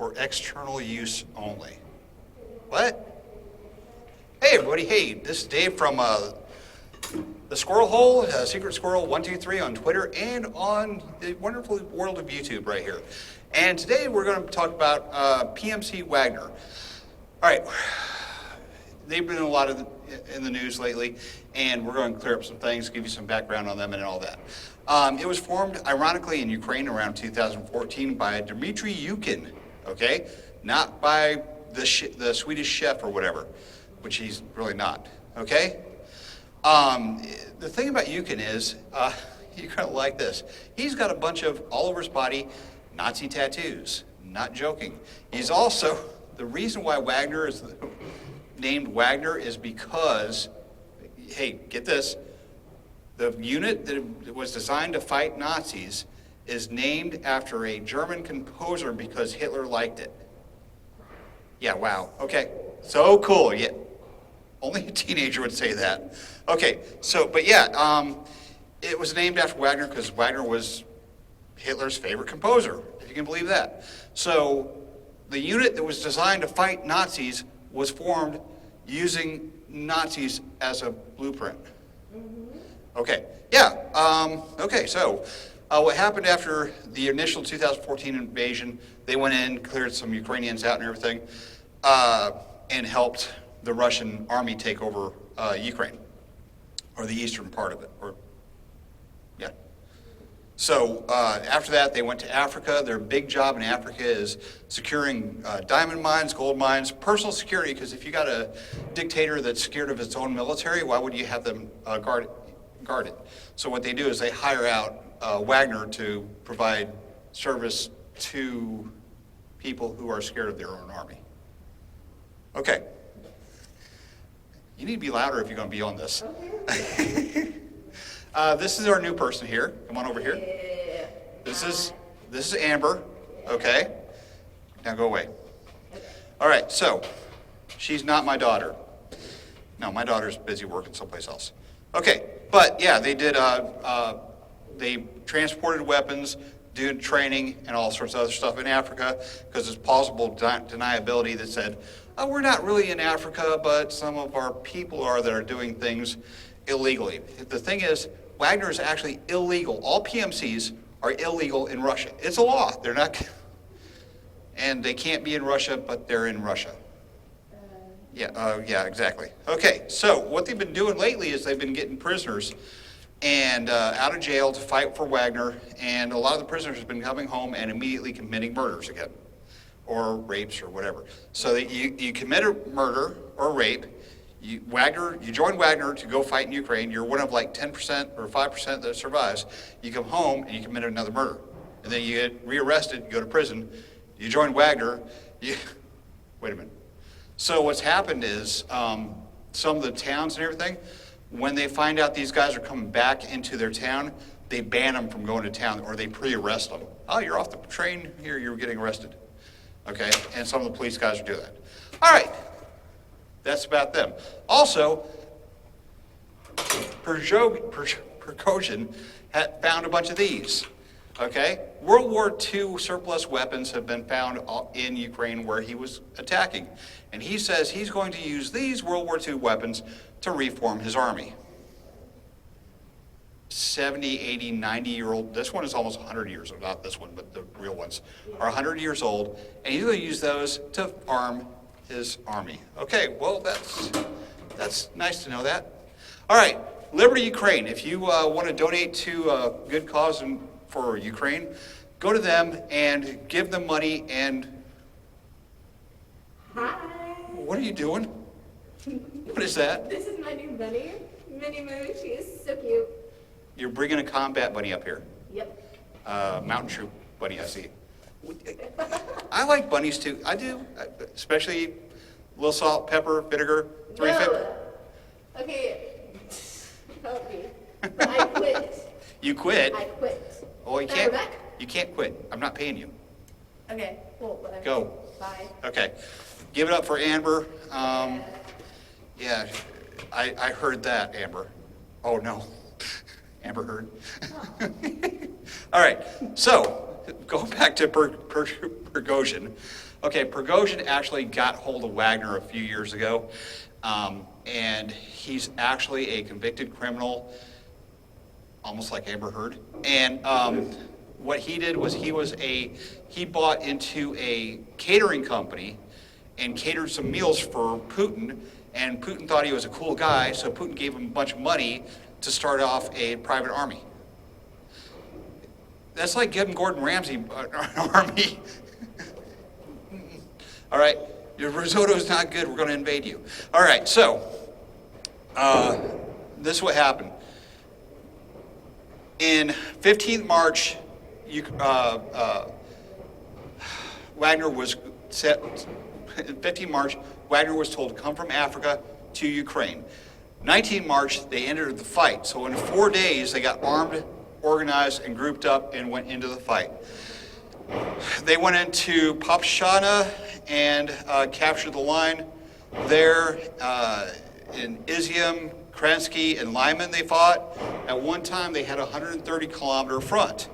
for external use only. What? Hey everybody, hey, this is Dave from the Squirrel Hole, Secret Squirrel 123 on Twitter and on the wonderful world of YouTube right here. And today we're going to talk about PMC Wagner. All right, they've been in a lot of in the news lately, and we're going to clear up some things, give you some background on them and all that. It was formed, ironically, in Ukraine around 2014 by Dmitry Yukin, okay? Not by the Swedish chef or whatever, which he's really not, okay? The thing about Yukin is, you're gonna like this. He's got a bunch of, all over his body, Nazi tattoos, not joking. He's also, the reason why Wagner is named Wagner is because, hey, get this, the unit that was designed to fight Nazis is named after a German composer because Hitler liked it. Yeah, wow, okay, so cool, yeah. Only a teenager would say that. Okay, so, but yeah, it was named after Wagner because Wagner was Hitler's favorite composer, if you can believe that. So the unit that was designed to fight Nazis was formed using Nazis as a blueprint. Okay, yeah, okay, so what happened after the initial 2014 invasion, they went in, cleared some Ukrainians out and everything, and helped the Russian army take over Ukraine, or the eastern part of it, or, yeah. So after that, they went to Africa. Their big job in Africa is securing diamond mines, gold mines, personal security, because if you got a dictator that's scared of its own military, why would you have them guard it? So what they do is they hire out Wagner to provide service to people who are scared of their own army. Okay. You need to be louder if you're going to be on this. This is our new person here. Come on over here. This is Amber. Okay. Now go away. All right. So she's not my daughter. No, my daughter's busy working someplace else. Okay. But yeah, they did. They transported weapons, did training, and all sorts of other stuff in Africa because it's plausible deniability that said, oh, we're not really in Africa, but some of our people are that are doing things illegally. The thing is, Wagner is actually illegal. All PMCs are illegal in Russia. It's a law. They're not, and they can't be in Russia, but they're in Russia. Yeah, exactly. Okay, so what they've been doing lately is they've been getting prisoners and out of jail to fight for Wagner, and a lot of the prisoners have been coming home and immediately committing murders again, or rapes or whatever. So that you commit a murder or rape, you join Wagner to go fight in Ukraine, you're one of like 10% or 5% that survives, you come home and you commit another murder. And then you get rearrested, you go to prison, you join Wagner, wait a minute. So what's happened is some of the towns and everything, when they find out these guys are coming back into their town, they ban them from going to town or they pre-arrest them. Oh, you're off the train, here you're getting arrested. Okay, and some of the police guys are doing that. All right, that's about them. Also, Prigozhin had found a bunch of these. Okay, World War II surplus weapons have been found in Ukraine where he was attacking. And he says he's going to use these World War II weapons to reform his army. 70, 80, 90-year-old, this one is almost 100 years old, not this one, but the real ones are 100 years old, and he's going to use those to arm his army. Okay, well, that's nice to know that. All right, Liberty Ukraine, if you want to donate to a good cause for Ukraine, go to them and give them money and... Hi. What are you doing? What is that? This is my new bunny, Minnie Moo. She is so cute. You're bringing a combat bunny up here. Yep. Mountain troop bunny, I see. I like bunnies too. I do, especially a little salt, pepper, vinegar, 350. No. Okay, help me. I quit. You quit? I quit. Oh, you Now can't. we're back? You can't quit. I'm not paying you. Okay, cool. Whatever. Go. Bye. Okay. Give it up for Amber. Yeah, I heard that, Amber. Oh no. Amber heard. All right, so going back to Prigozhin, Okay, Prigozhin actually got hold of Wagner a few years ago, and he's actually a convicted criminal, almost like Amber Heard. And what he did was he bought into a catering company and catered some meals for Putin, and Putin thought he was a cool guy, so Putin gave him a bunch of money to start off a private army. That's like giving Gordon Ramsay an army. All right, your risotto's not good, we're gonna invade you. All right, so, this is what happened. In 15th March, Wagner was set, 15 March, Wagner was told to come from Africa to Ukraine. 19 March, they entered the fight. So in 4 days, they got armed, organized, and grouped up and went into the fight. They went into Popshana and captured the line there. In Izium, Kransky, and Lyman they fought. At one time, they had a 130-kilometer front.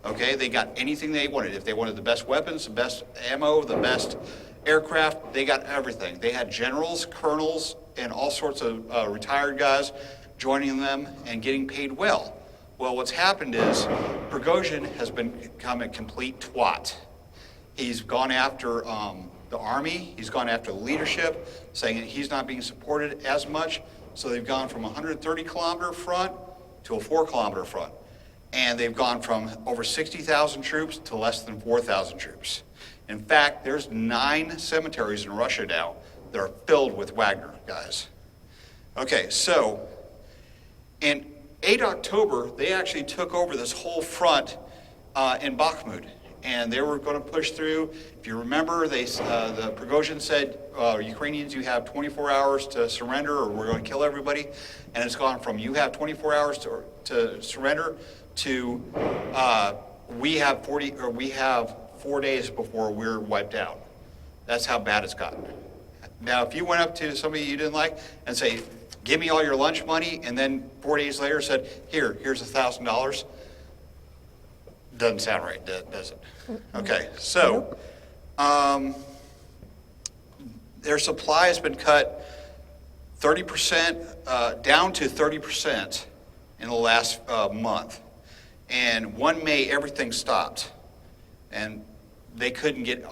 Okay, they got anything they wanted. If they wanted the best weapons, the best ammo, the best aircraft, they got everything. They had generals, colonels, and all sorts of retired guys joining them and getting paid well. Well, what's happened is Prigozhin has become a complete twat. He's gone after the army, he's gone after the leadership, saying that he's not being supported as much. So they've gone from a 130-kilometer front to a 4-kilometer front. And they've gone from over 60,000 troops to less than 4,000 troops. In fact, there's 9 cemeteries in Russia now that are filled with Wagner guys. Okay, so in 8 October, they actually took over this whole front in Bakhmut, and they were going to push through. If you remember, the Prigozhin said, Ukrainians, you have 24 hours to surrender or we're going to kill everybody. And it's gone from you have 24 hours to surrender to we have 4 days before we're wiped out. That's how bad it's gotten. Now, if you went up to somebody you didn't like and say, give me all your lunch money, and then 4 days later said, here's $1,000, doesn't sound right, does it? Okay, so their supply has been cut 30%, down to 30% in the last month. And 1 May, everything stopped. And they couldn't get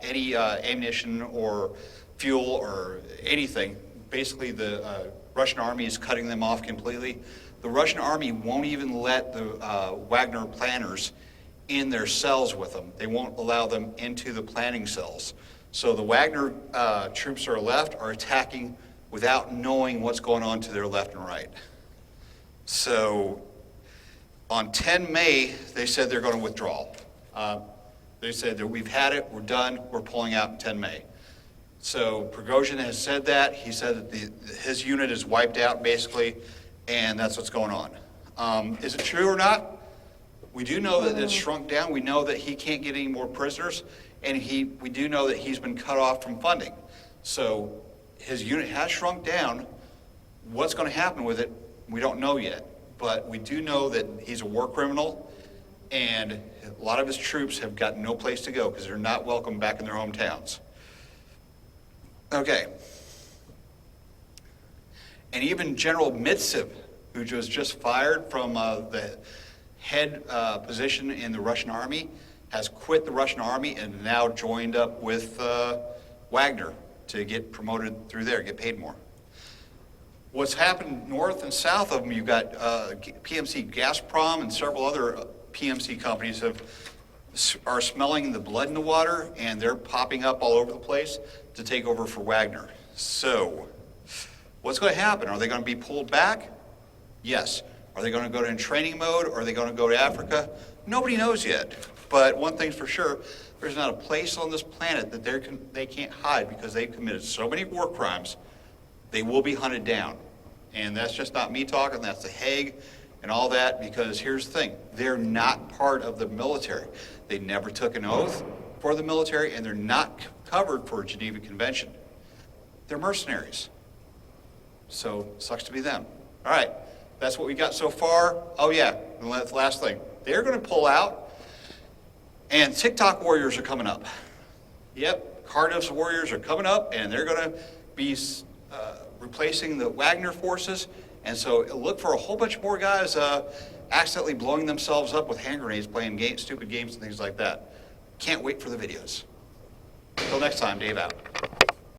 any ammunition or fuel or anything. Basically, the Russian army is cutting them off completely. The Russian army won't even let the Wagner planners in their cells with them. They won't allow them into the planning cells. So the Wagner troops are left are attacking without knowing what's going on to their left and right. So on 10 May, they said they're going to withdraw. They said that we've had it, we're done, we're pulling out in 10 May. So Prigozhin has said that. He said that his unit is wiped out basically, and that's what's going on. Is it true or not? We do know that it's shrunk down. We know that he can't get any more prisoners, and we do know that he's been cut off from funding. So his unit has shrunk down. What's going to happen with it, we don't know yet. But we do know that he's a war criminal, and a lot of his troops have got no place to go because they're not welcome back in their hometowns. Okay. And even General Mitsev, who was just fired from the head position in the Russian army, has quit the Russian army and now joined up with Wagner to get promoted through there, get paid more. What's happened north and south of them, you've got PMC Gazprom and several other PMC companies are smelling the blood in the water, and they're popping up all over the place to take over for Wagner. So what's going to happen? Are they going to be pulled back? Yes. Are they going to go in training mode? Or are they going to go to Africa? Nobody knows yet. But one thing's for sure, there's not a place on this planet that they can't hide because they've committed so many war crimes. They will be hunted down. And that's just not me talking, that's The Hague and all that, because here's the thing, they're not part of the military. They never took an oath for the military, and they're not covered for a Geneva Convention. They're mercenaries. So, sucks to be them. All right, that's what we got so far. Oh yeah, and last thing, they're gonna pull out, and TikTok warriors are coming up. Yep, Cardiff's Warriors are coming up, and they're going to be replacing the Wagner forces. And so look for a whole bunch more guys accidentally blowing themselves up with hand grenades, playing stupid games and things like that. Can't wait for the videos. Until next time, Dave out.